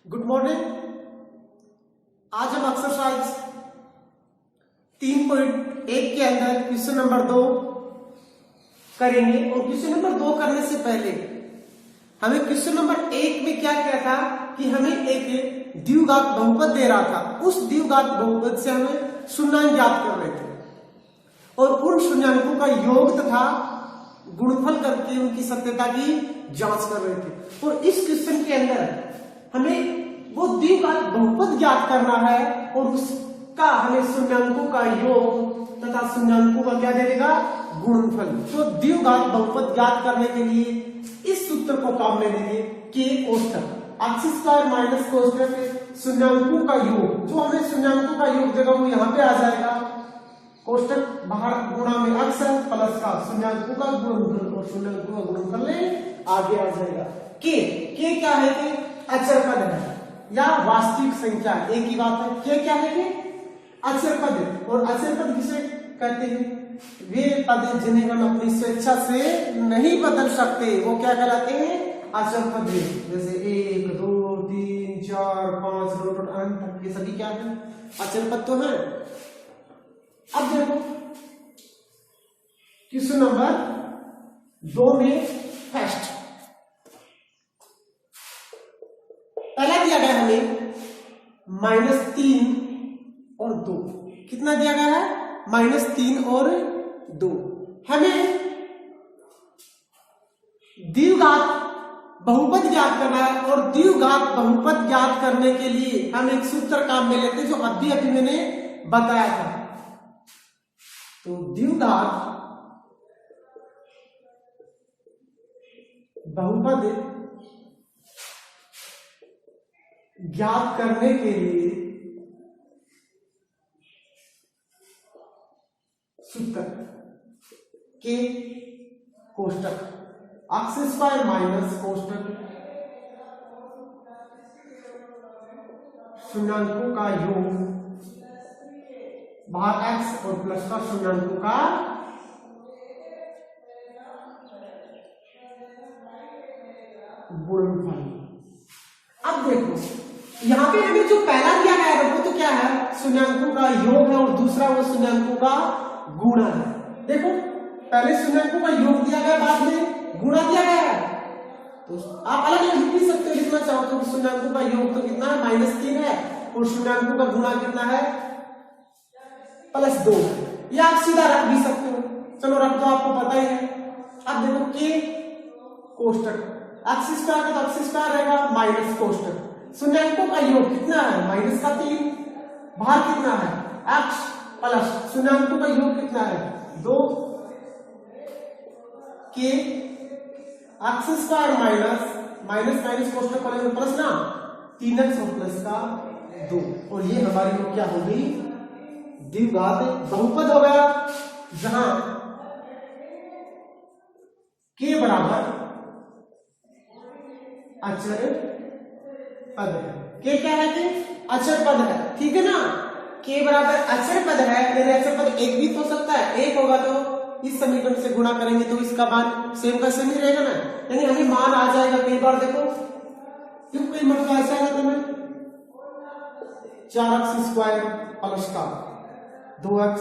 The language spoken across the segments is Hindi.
Good morning. आज हम एक्सरसाइज 3.1 के अंदर क्वेश्चन नंबर 2 करेंगे। और क्वेश्चन नंबर 2 करने से पहले हमें क्वेश्चन नंबर 1 में क्या किया था कि हमें एक द्विघात बहुपद दे रहा था। उस द्विघात बहुपद से हमें शून्याङ्क ज्ञात कर रहे थे और उन शून्याङ्कों का योग तथा गुणनफल करके उनकी सत्यता की जांच कर रहे थे। और इस क्वेश्चन के अंदर हमें वो द्विघात बहुपद ज्ञात करना है और उसका हमें शून्याङ्कों का योग तथा शून्याङ्कों का क्या दे देगा, गुणनफल। तो द्विघात बहुपद ज्ञात करने के लिए इस सूत्र को काम में लेंगे के कोष्ठक x स्क्वायर माइनस कोष्ठक शून्याङ्कों का योग। जो हमें शून्याङ्कों का योग देगा वो यहाँ पे आ जाएगा। कोष्ठक बाहर गुणा में x है प्लस का शून्याङ्कों का गुणनफल और शून्याङ्कों का गुणनफल आगे आ जाएगा। के क्या है कि अचर पद है या वास्तविक संख्या, एक ही बात है। के क्या है कि अचर पद। और अचर पद किसे कहते हैं? वे पद जिन्हें हम अपनी स्वेच्छा से नहीं बदल सकते, वो क्या कहलाते हैं? अचर पद। जैसे 1 2 3 4 5 अंत तक ये सभी क्या है? अचर पद तो है। अब देखो क्वेश्चन नंबर 2 में फर्स्ट पहला दिया गया हमें -3 और 2। कितना दिया गया है? -3 और 2। हमें द्विघात बहुपद ज्ञात करना है और द्विघात बहुपद ज्ञात करने के लिए हम एक सूत्र काम में लेते हैं जो अभी मैंने बताया था। तो द्विघात बहुपद ज्ञात करने के लिए सूत्र के कोष्ठक x स्क्वायर माइनस कोष्ठक शून्याङ्कों का योग बाहर x और प्लस का शून्याङ्कों का गुणनफल। अब देखो यहाँ पे हमें जो पहला दिया गया है वो तो क्या है? शून्याङ्कों का योग है और दूसरा वो शून्याङ्कों का गुणा है। देखो पहले शून्याङ्कों का योग दिया गया, बाद में गुणा दिया गया है। तो आप अलग अलग लिख भी सकते हो, लिखना चाहो तो। शून्याङ्कों का योग तो कितना है? -3 है और शून्याङ्कों का गुणा कितना है? +2 है। या आप सीधा रख भी सकते हो। चलो रख दो, आपको पता ही है। अब देखो के कोष्ठक x स्क्वायर का x स्क्वायर रहेगा माइनस कोष्ठक शून्याङ्कों का योग कितना है? -3। बाहर कितना है? x प्लस शून्याङ्कों का योग कितना है? 2 के x स्क्वायर माइनस कोष्ठक वाले में प्लस ना 3x और प्लस का 2। और ये हमारी लोग क्या हो गई? द्विघात बहुपद हो गया जहां के बराबर अचर पद है। के क्या है कि अचर पद है, ठीक है ना। के बराबर अचर पद है, मेरे अचर पद एक भी तो हो सकता है। एक होगा तो इस समीकरण से गुणा करेंगे तो इसका मान सेम का सेम ही रहेगा ना, यानी हमें मान आ जाएगा। कई बार देखो क्यों कई मतलब ऐसा है तुम्हें 4x स्क्वायर प्लस का 2x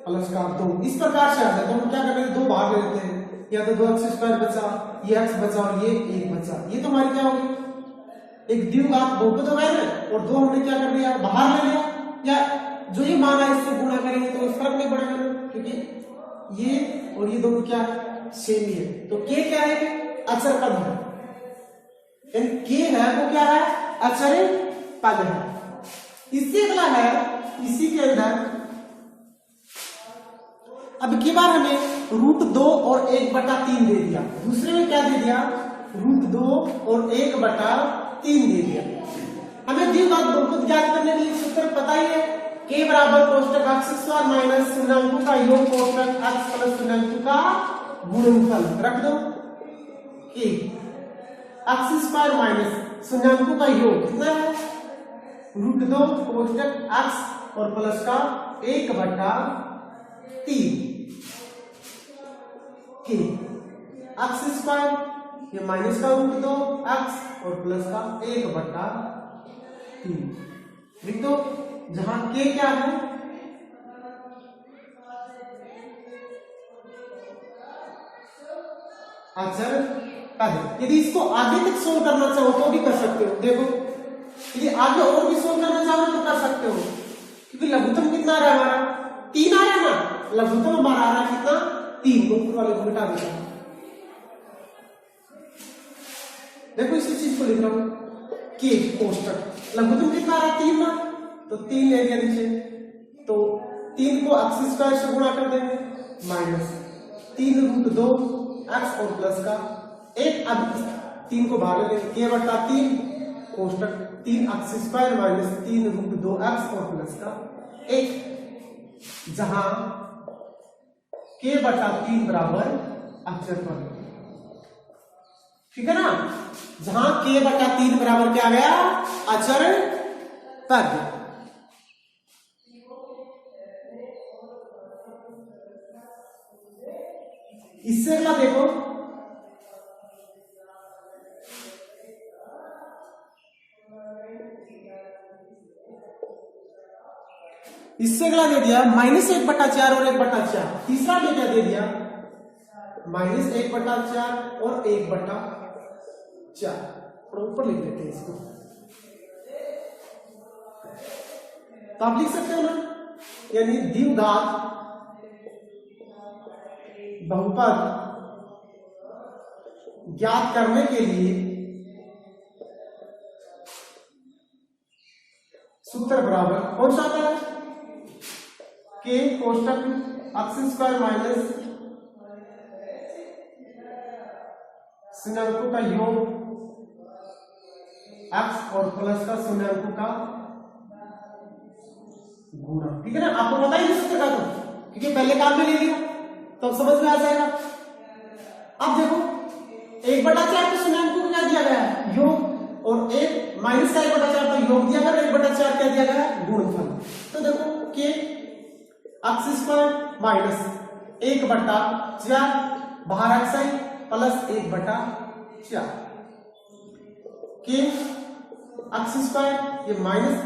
प्लस का 2 इस प्रकार से आता है। तो हम क्या करेंगे? 2 भाग लेते हैं, या तो 2x स्क्वायर बचा, ये x बचा और ये 1 बचा। ये तो हमारी क्या होगी? एक द्विघात बहुपद हो गया ना। और 2 हमने क्या कर लिया? बाहर ले लिया। या जो ये मान है इससे गुणा करेंगे तो फर्क नहीं पड़ेगा क्योंकि ये और ये दोनों क्या सेम ही है। तो के क्या है? अचर पद है। के है वो क्या है? अचर पद है। इससे अगला है, इसी के अंदर अब की बार हमें √2 और 1/3 दे दिया। दूसरे में क्या दे दिया? √2 और 1/3 दे दिया। हमें द्विघात बहुपद ज्ञात करने के लिए सूत्र पता ही है। के बराबर कोष्ठक x स्क्वायर माइनस शून्याङ्कों का योग कोष्ठक x प्लस शून्याङ्कों का गुणनफल। रख दो के x स्क्वायर माइनस शून्याङ्कों का योग कितना है? √2 कोष्ठक x और प्लस का 1/3 के x स्क्वायर ये माइनस का रूट 2 एक्स और प्लस का 1/3 लिख दो, जहां के क्या है अचर पद। यदि इसको आगे तक सोल्व करना चाहो तो भी कर सकते हो। देखो यदि आगे और भी सोल्व करना चाहो तो कर सकते हो, क्योंकि लघुत्तम कितना आ रहा है हमारा 3 आ रहा है ना, लघुत्तम हमारा आ रहा है कितना 3, को ऊपर वाले को घटा देता हूं। देखो इसी चीज को लिख रहा हूं के कोष्टक लघुत्तम कितना आ रहा है 3 ना, तो 3 ले लिया नीचे, तो 3 को एक्स स्क्वायर से गुणा कर देंगे माइनस 3√2 एक्स और प्लस का 1। अब 3 को भाग देंगे k/3 कोष्टक 3 x square minus 3√2 x और प्लस का 1, जहां k/3 बराबर अचर पद। ठीक है ना, जहां k/3 बराबर क्या गया अचर पद। इससे अगला देखो, इससे अगला दे दिया -1/4 और 1/4। तीसरा में क्या दे दिया -1/4 और 1/4। ऊपर लिख देते हैं इसको, तो आप लिख सकते हो ना, यानी द्विघात बहुपद ज्ञात करने के लिए सूत्र बराबर कौन सा आता है के कोष्टक एक्स स्क्वायर माइनस शून्याङ्कों का योग एक्स और प्लस का शून्याङ्कों का गुणा। ठीक है ना, आपको पता ही नहीं सूत्र का, तो क्योंकि पहले काम में ले लिया तो समझ में आ जाएगा। अब देखो 1/4 के शून्याङ्कों को क्या दिया गया है योग, और एक माइनस का 1/4 पर योग दिया गया, 1/4 क्या दिया गया है गुणनफल। तो देखो के एक्स स्क्वायर माइनस 1/4 बाहर एक्स आई प्लस 1/4 के एक्स स्क्वायर, ये माइनस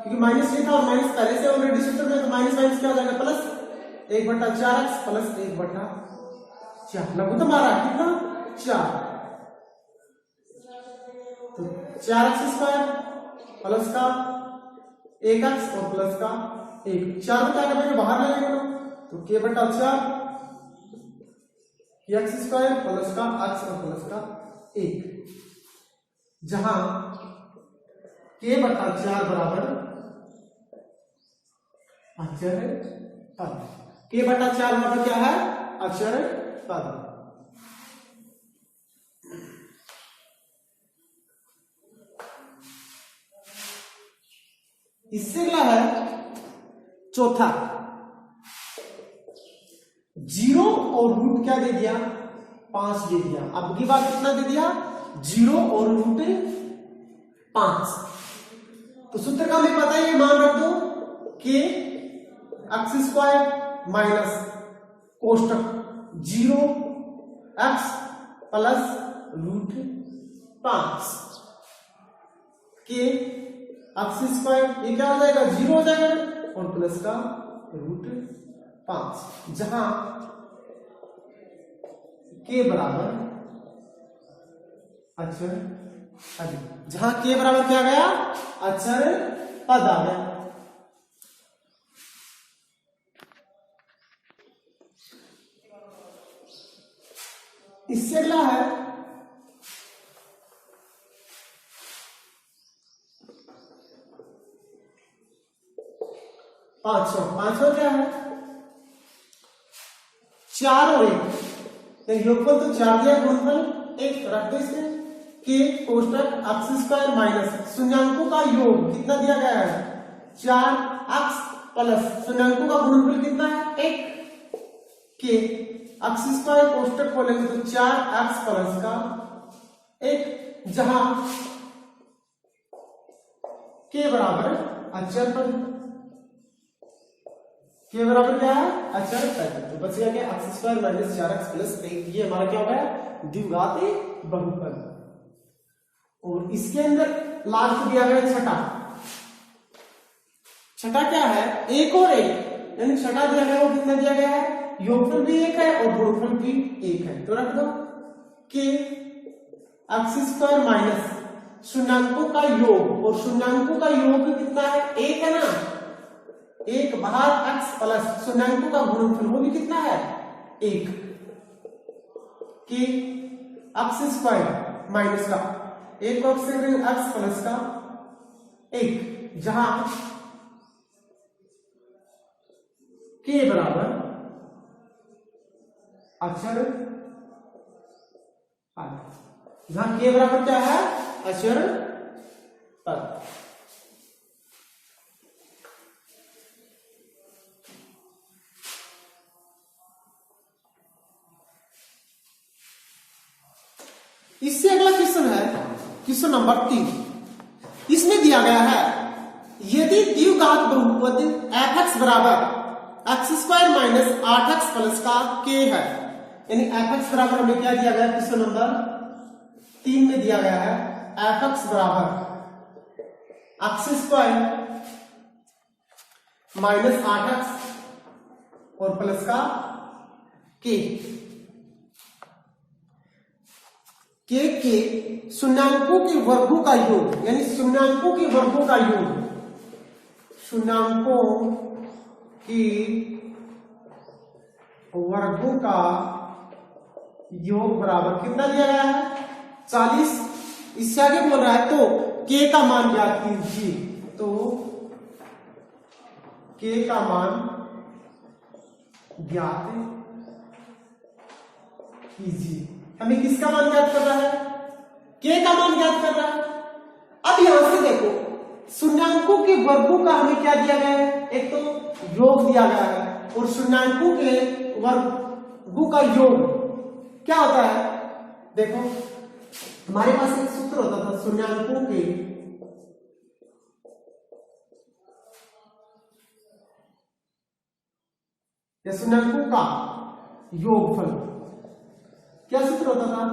क्योंकि माइनस ये था और माइनस पहले से ऑलरेडी सूत्र में, तो माइनस माइनस क्या हो जाएगा प्लस 1/4x प्लस 1/4 लघुत्तम आ रहा है कितना 4, तो 4x स्क्वायर प्लस का 1x और प्लस का 1, 4 को क्या करेंगे बाहर ले लेंगे, तो k/4 x स्क्वायर प्लस का x और प्लस का 1, जहां k/4 बराबर अचर पद। k/4 बराबर क्या है अचर पद। इससे अगला है चौथा, 0 और रूट क्या दे दिया 5 दे दिया। अब की बात कितना दे दिया 0 और रूट 5, तो सूत्र का हमें पता है, मान रख दो कि एक्स स्क्वायर माइनस कोष्टक 0x प्लस रूट 5 के एक्स स्क्वायर, ये क्या हो जाएगा 0 हो जाएगा और प्लस का रूट 5, जहां के बराबर अचर पद, जहां के बराबर क्या गया अचर पद आ गया। इससे अगला है 500 क्या है 4 और 1, योगफल तो 4 दिया, गुणनफल 1 रख दो इसमें, के कोष्टक एक्स स्क्वायर माइनस शून्याङ्कों का योग कितना दिया गया है 4x प्लस शून्याङ्कों का गुणनफल कितना है 1, के एक्स स्क्वायर कोष्टक खोलेंगे तो 4x प्लस का 1, जहां के बराबर अचर पद, के बराबर क्या है अचर पद, तो बच गया x square minus 4x plus 1, ये हमारा क्या हो गया द्विघात बहुपद। और इसके अंदर लास्ट दिया गया छठा। छठा क्या है? एक और एक, यानी छठा दिया गया वो कितना दिया गया है? योगफल भी एक है और गुणनफल भी एक है। तो रख दो कि x² माइनस शून्यांकों का योग, और शून्यांकों का योग कितना है? एक है ना, एक बाहर x प्लस शून्यांकों का गुणनफल वो भी कितना है? एक, कि x² माइनस का एक x प्लस का एक, जहां k बराबर अक्षर पद, जहां k बराबर क्या है? अक्षर पद। इससे अगला क्वेश्चन है क्वेश्चन नंबर 3। इसमें दिया गया है यदि द्विघात बहुपद f(x) बराबर x² माइनस 8x प्लस का k है, यानी f(x) बराबर हमें क्या दिया गया? क्वेश्चन नंबर 3 में दिया गया है f(x) बराबर x² माइनस 8x और प्लस का k के शून्यांकों के वर्गों का योग, यानी शून्यांकों के वर्गों का योग, शून्यांकों की वर्गों का योग बराबर कितना दिया गया है? 40। इससे आगे बोल रहा है तो k का मान ज्ञात कीजिए। तो k का मान ज्ञात कीजिए। हमें किसका मान ज्ञात कर रहा है? k का मान ज्ञात कर रहा है। अब यहां से देखो शून्यांकों के वर्गों का हमें क्या दिया गया है? एक तो योग दिया गया है, और शून्यांकों के वर्गों का योग क्या होता है? देखो हमारे पास एक सूत्र होता था शून्यांकों के या शून्यांकों का योगफल। क्या सूत्र होता था?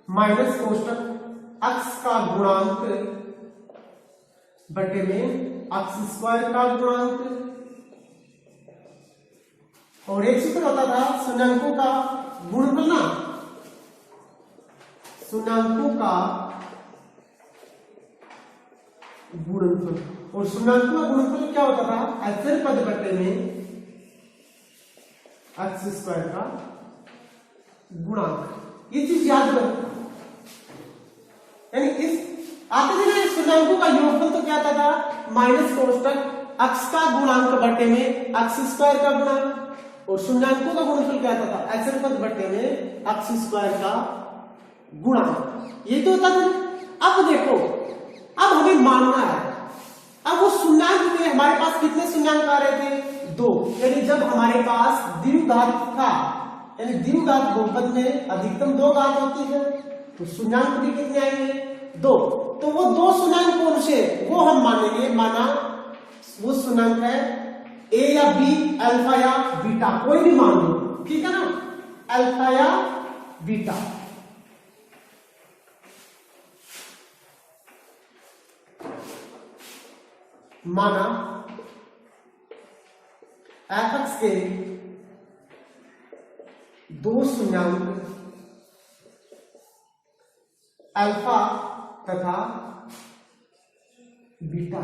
माइनस कोष्टक x का गुणांक बटे में x² का गुणांक, और एक सूत्र होता था शून्यांकों का गुणनफल ना, शून्यांकों का गुणनफल। और शून्यांकों का गुणनफल क्या होता था? अचर पद बटे में x² का गुणांक। ये चीज याद रखो, यानी इस आते थे ना शून्यांकों का योगफल तो क्या आता था? माइनस कोष्टक x का गुणांक बटे में x² का गुणांक, और शून्यांकों का गुणनफल क्या आता था? अचर पद बटे में x² का गुणांक। ये तो होता था। अब देखो, अब हमें मानना है, अब वो शून्यांक में हमारे पास कितने शून्यांक आ रहे थे? 2। यानी जब हमारे पास द्विघात था, यानी द्विघात बहुपद में अधिकतम 2 घात होती है, तो शून्यांक भी कितने आएंगे? 2। तो वो 2 शून्यांक कौन से? वो हम मानेंगे, माना वो शून्यांक है a या b, अल्फा या बीटा, कोई भी मान लो, ठीक है ना, अल्फा या बीटा। माना f(x) के 2 शून्यांक अल्फा तथा बीटा।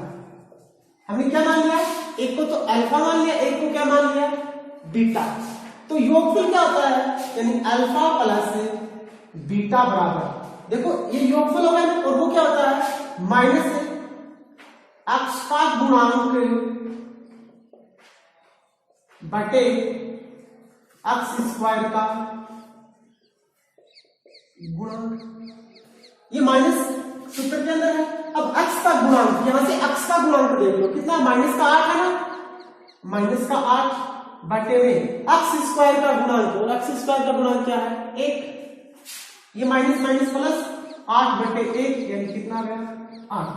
हमने क्या मान लिया? एक को तो अल्फा मान लिया, एक को क्या मान लिया? बीटा। तो योगफल क्या होता है? यानी अल्फा प्लस बीटा बराबर, देखो ये योगफल होगा ना, और वो क्या होता है? माइनस x का गुणांक बटे x² का गुणांक। ये माइनस सूत्र के अंदर है। अब x का गुणांक, यहां से x का गुणांक देख लो कितना? माइनस का 8 है ना, माइनस का 8 बटे में x² का गुणांक, और x² का गुणांक क्या है? 1। ये माइनस माइनस प्लस 8 बटे 1, यानी कितना गया? 8।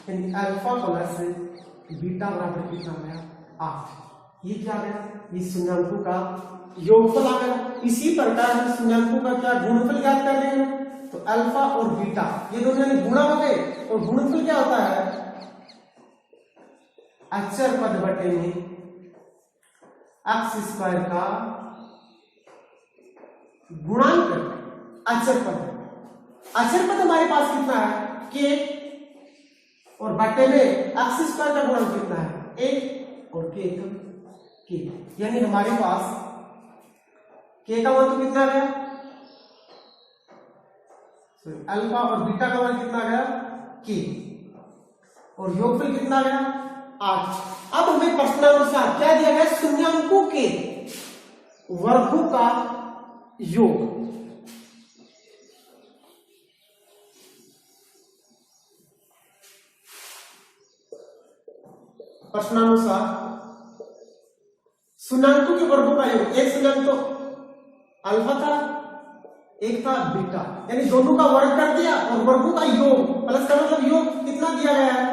यानी अल्फा प्लस बीटा बराबर कितना गया? 8। ये क्या गया? ये शून्यांकों का योगफल आ गया। इसी प्रकार हम शून्याङ्कों का क्या गुणनफल ज्ञात कर लेंगे, तो अल्फा और बीटा ये दोनों गुणा हो गए, और गुणनफल क्या होता है, अचर पद बटे में एक्स स्क्वायर का गुणांक अचर पद। अचर पद हमारे पास कितना है, के, और बटे में एक्स स्क्वायर का गुणांक कितना है, एक, और के, यानी हमारे पास के का मान तो कितना गया, अल्फा और बीटा का मान कितना गया, के, और योगफल कितना गया, 8। अब हमें प्रश्नानुसार क्या दिया गया, शून्याङ्कों के वर्गों का योग। प्रश्नानुसार शून्याङ्कों के वर्गों का योग, एक शून्याङ्क तो अल्फा था, एक था बीटा, यानी दोनों का वर्ग कर दिया, और वर्गों का योग प्लस का मतलब योग कितना दिया गया है,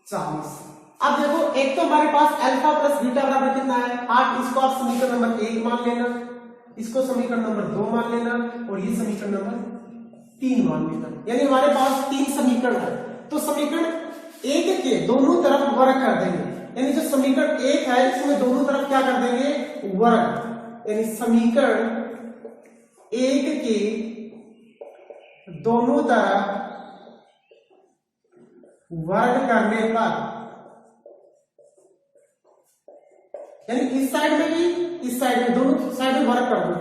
40। अब देखो, एक तो हमारे पास अल्फा प्लस बीटा बराबर कितना है, 8। इसको आप समीकरण नंबर 1 मान लेना, इसको समीकरण नंबर 2 मान लेना, और ये समीकरण नंबर 3 मान लेना, यानी हमारे पास 3 समीकरण है। तो समीकरण 1 के दोनों तरफ वर्ग कर देंगे, यानी जो समीकरण 1 है इसमें दोनों तरफ क्या कर देंगे, वर्ग, यानी समीकरण 1 के दोनों तरफ वर्ग करने पर, यानी इस साइड में भी इस साइड में, दोनों साइड में वर्ग कर दो,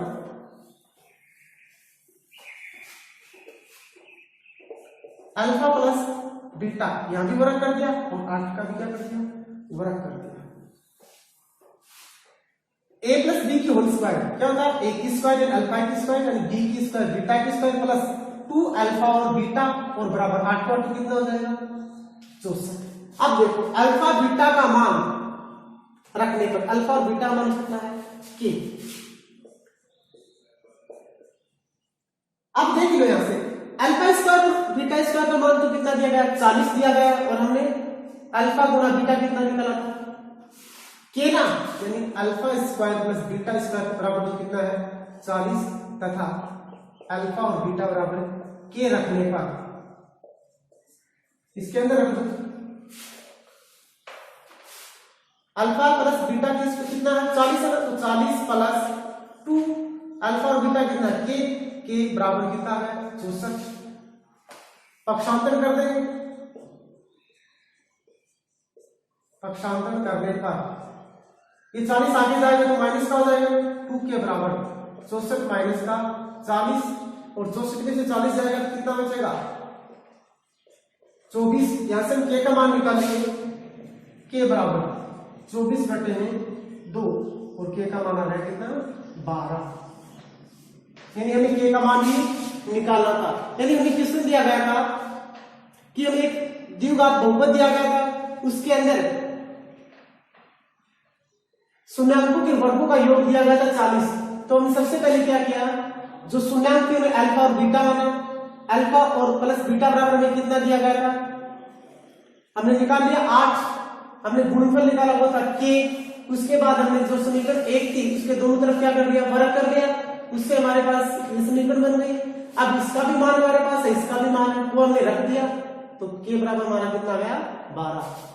अल्फा प्लस बीटा यहां भी वर्ग कर दिया, और 8 का भी क्या कर दिया, वर्ग कर दिया। a प्लस बी की होल स्क्वायर क्या होता है, a की स्क्वायर यानी अल्फा की स्क्वायर, यानी b की स्क्वायर बीटा की स्क्वायर, प्लस 2 अल्फा और बीटा, और बराबर 8 का 2 कितना हो जाएगा, 64। अब देखो, अल्फा बीटा का मान रखने पर, अल्फा और बीटा मान कितना है, के। अब देख लो यहां से, अल्फा स्क्वायर और बीटा स्क्वायर का मान तो कितना दिया गया, 40 दिया गया, और हमने अल्फा गुणा बीटा कितना निकाला था, के ना, यानी alpha square plus beta square बराबर तो कितना है, 40, तथा अल्फा और बीटा बराबर के रखने पर इसके अंदर रख दो, अल्फा प्लस बीटा कितना है, 40 है, तो 40 प्लस 2 अल्फा और बीटा कितना है, के बराबर कितना है, 64। पक्षांतर कर देंगे, पक्षांतर करने पर ये 40 आगे जाएगा तो माइनस का हो जाएगा, 2 के बराबर 64 माइनस का 40, और 64 में से 40 जाएगा तो कितना बचेगा, 24। यहां से हम के का मान निकालेंगे, के बराबर 24 बटे में 2, और के का मान आ रहा है कितना, 12, यानी हमें के का मान भी निकालना था। यानी हमें किसमें दिया गया था कि हमें एक द्विघात बहुपद दिया गया था, उसके अंदर शून्याङ्कों के वर्गों का योग दिया गया था 40। तो हमने सबसे पहले क्या किया, जो शून्याङ्क थे उन्हें अल्फा और बीटा माना, अल्फा और प्लस बीटा बराबर में कितना दिया गया था, हमने निकाल लिया 8, हमने गुणनफल निकाला हुआ था के। उसके बाद हमने जो समीकरण 1 थी उसके दोनों तरफ क्या कर लिया, वर्ग कर लिया, उससे हमारे पास ये समीकरण बन गई। अब इसका भी मान हमारे पास है, इसका भी मान है, वो हमने रख दिया, तो के बराबर हमारा कितना गया, 12।